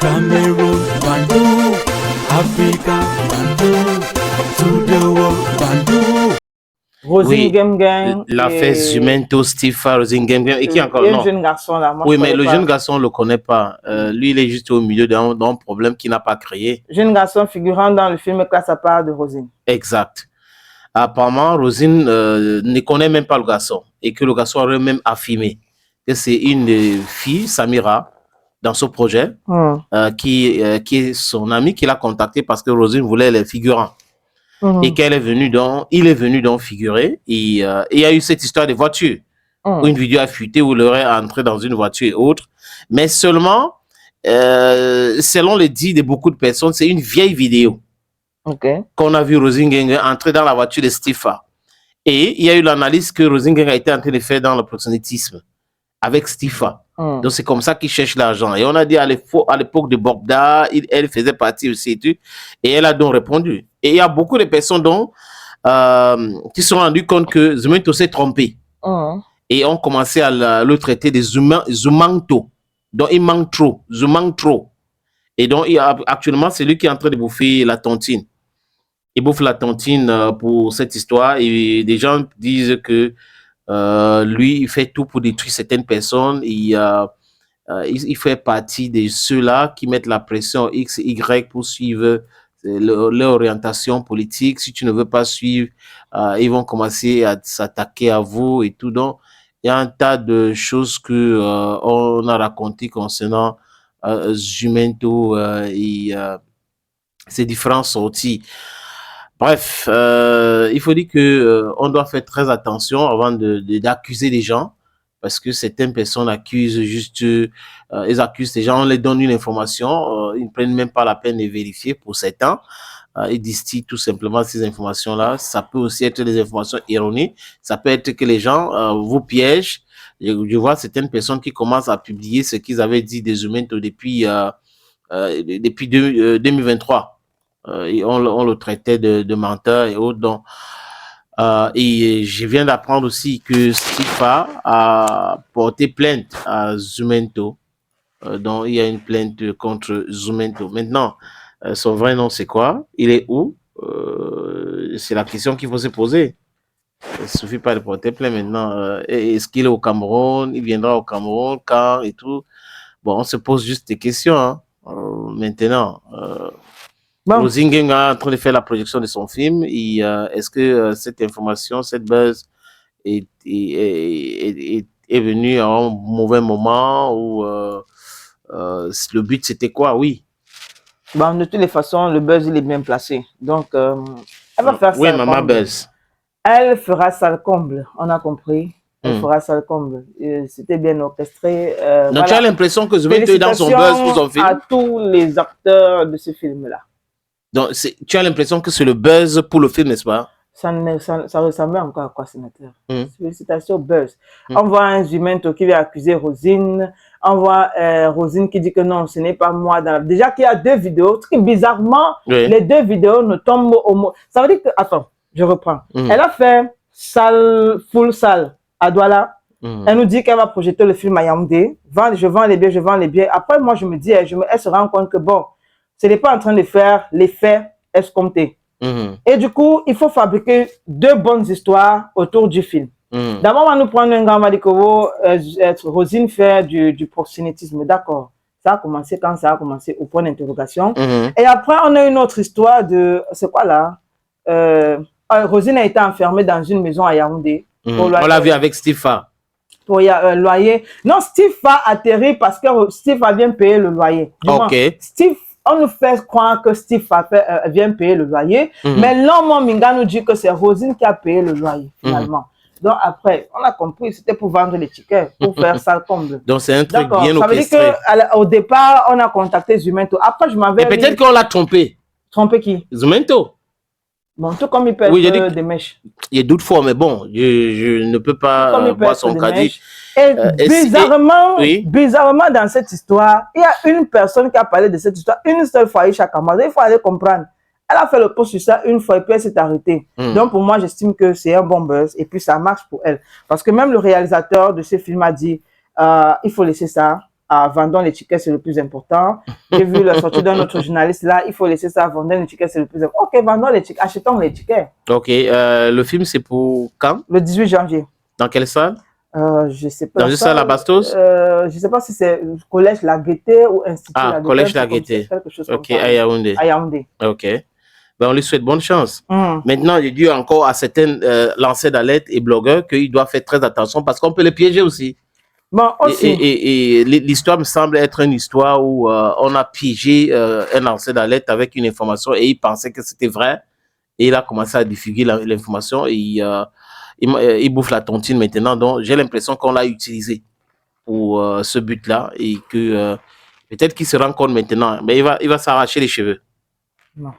Cameroon, Bandung, Africa, Bandung, to the world, Bandung. Rosine Game Gang. La fesse Jumento, Stifa, Rosine Game Gang. Et qui encore? Il y a Non. un jeune garçon là. Moi, Oui, mais le jeune garçon, on ne le connaît pas. Lui, il est juste au milieu d'un problème qu'il n'a pas créé. Jeune garçon figurant dans le film Classe à part de Rosine. Exact. Apparemment, Rosine ne connaît même pas le garçon. Et que le garçon aurait même affirmé que c'est une fille, Samira, dans ce projet, qui est son amie, qui l'a contacté parce que Rosine voulait les figurants. Et qu'il est venu il est venu donc figurer. Et il y a eu cette histoire de voiture. Où une vidéo a fuité où il aurait entré dans une voiture et autre. Mais seulement, selon les dits de beaucoup de personnes, c'est une vieille vidéo. Qu'on a vu Rosine Gang entrer dans la voiture de Stifa. Et il y a eu l'analyse que Rosine Gang a été en train de faire dans le proxénétisme avec Stifa. Donc c'est comme ça qu'il cherche l'argent. Et on a dit à l'époque de Bogda, elle faisait partie aussi et tout. Et elle a donc répondu. Et il y a beaucoup de personnes qui se sont rendues compte que Zumento s'est trompé. Et ont commencé à le traiter de Zumanto. Donc il manque trop. Zumanto. Et donc actuellement, c'est lui qui est en train de bouffer la tontine. Il bouffe la tontine pour cette histoire. Et des gens disent que lui, il fait tout pour détruire certaines personnes. Il fait partie de ceux-là qui mettent la pression X et Y pour suivre leur orientation politique. Si tu ne veux pas suivre, ils vont commencer à s'attaquer à vous et tout. Donc, il y a un tas de choses que on a racontées concernant Jumento et ses différentes sorties. Bref, il faut dire que on doit faire très attention avant d'accuser des gens, parce que certaines personnes accusent juste, ils accusent des gens, on les donne une information, ils ne prennent même pas la peine de vérifier pour certains. Ils distillent tout simplement ces informations-là. Ça peut aussi être des informations erronées. Ça peut être que les gens vous piègent. Je vois certaines personnes qui commencent à publier ce qu'ils avaient dit des humains depuis 2023. Et on le traitait de menteur et autres. Donc, et je viens d'apprendre aussi que Stifa a porté plainte à Zumento. Donc, il y a une plainte contre Zumento. Maintenant, son vrai nom, c'est quoi? Il est où? C'est la question qu'il faut se poser. Il ne suffit pas de porter plainte maintenant. Est-ce qu'il est au Cameroun? Il viendra au Cameroun quand et tout? Bon, on se pose juste des questions. Hein. Maintenant, Rosine Gang est en train de faire la projection de son film. Est-ce que cette information, cette buzz est venue à un mauvais moment ou le but c'était quoi? Oui. Bon, de toutes les façons, le buzz il est bien placé. Donc, elle va faire ça. Oui, maman buzz. Elle fera ça le comble, on a compris. Elle fera ça le comble. C'était bien orchestré. Donc, voilà. Tu as l'impression que Zumento est dans son buzz pour son film? À tous les acteurs de ce film-là. Donc, tu as l'impression que c'est le buzz pour le film, n'est-ce pas? Ça ressemble encore à quoi, sénateur? Félicitations, buzz. On voit un Zumento qui va accuser Rosine. On voit Rosine qui dit que non, ce n'est pas moi. Déjà qu'il y a deux vidéos. Très bizarrement, les deux vidéos ne tombent au mot. Ça veut dire que... Attends, je reprends. Elle a fait full salle à Douala. Elle nous dit qu'elle va projeter le film à Yaoundé. Je vends les billets. Après, moi, je me dis, elle se rend compte que bon, ce n'est pas en train de faire l'effet escompté. Et du coup, il faut fabriquer deux bonnes histoires autour du film. D'abord, on va nous prendre un grand Madikovo, Rosine fait du proxénétisme. D'accord. Ça a commencé quand ça a commencé, au point d'interrogation. Et après, on a une autre histoire de... C'est quoi là? Rosine a été enfermée dans une maison à Yaoundé. On l'a vu avec Stifa. Pour loyer. Non, Stifa atterrit parce que Stifa vient payer le loyer. Ok. On nous fait croire que Steve vient payer le loyer, mais l'homme Minga nous dit que c'est Rosine qui a payé le loyer, finalement. Donc après, on a compris, c'était pour vendre les tickets, pour faire ça comble. Donc c'est un truc bien orchestré. Ça veut dire qu'au départ, on a contacté Zumento. Après, je m'avais... Et peut-être qu'on l'a trompé. Trompé qui? Zumento. Bon, tout comme il peut être des mèches. Il y a d'autres fois, mais bon, je ne peux pas voir son caddie. Et bizarrement, dans cette histoire, il y a une personne qui a parlé de cette histoire une seule fois, Isha Kamada. Il faut aller comprendre. Elle a fait le post sur ça une fois et puis elle s'est arrêtée. Donc pour moi, j'estime que c'est un bon buzz et puis ça marche pour elle. Parce que même le réalisateur de ce film a dit, il faut laisser ça. à vendons les tickets, c'est le plus important. J'ai vu la sortie d'un autre journaliste là, il faut laisser ça, vendons les tickets, c'est le plus important. Ok, vendons les tickets, achetons les tickets. Ok, le film c'est pour quand? Le 18 janvier. Dans quelle salle? Je sais pas. Dans une salle à Bastos? Je sais pas si c'est Collège La Gaîté ou Institut La Gaîté. Collège La Gaîté. Quelque chose ok, comme ça. à Yaoundé. À Yaoundé. Ok. Ben, on lui souhaite bonne chance. Maintenant, je dis encore à certains lanceurs d'alerte et blogueurs qu'ils doivent faire très attention parce qu'on peut les piéger aussi. Bon, aussi. Et l'histoire me semble être une histoire où on a piégé un lanceur d'alerte avec une information et il pensait que c'était vrai. Et il a commencé à diffuser l'information et il bouffe la tontine maintenant. Donc, j'ai l'impression qu'on l'a utilisé pour ce but-là et que peut-être qu'il se rend compte maintenant. Mais il va s'arracher les cheveux. Non.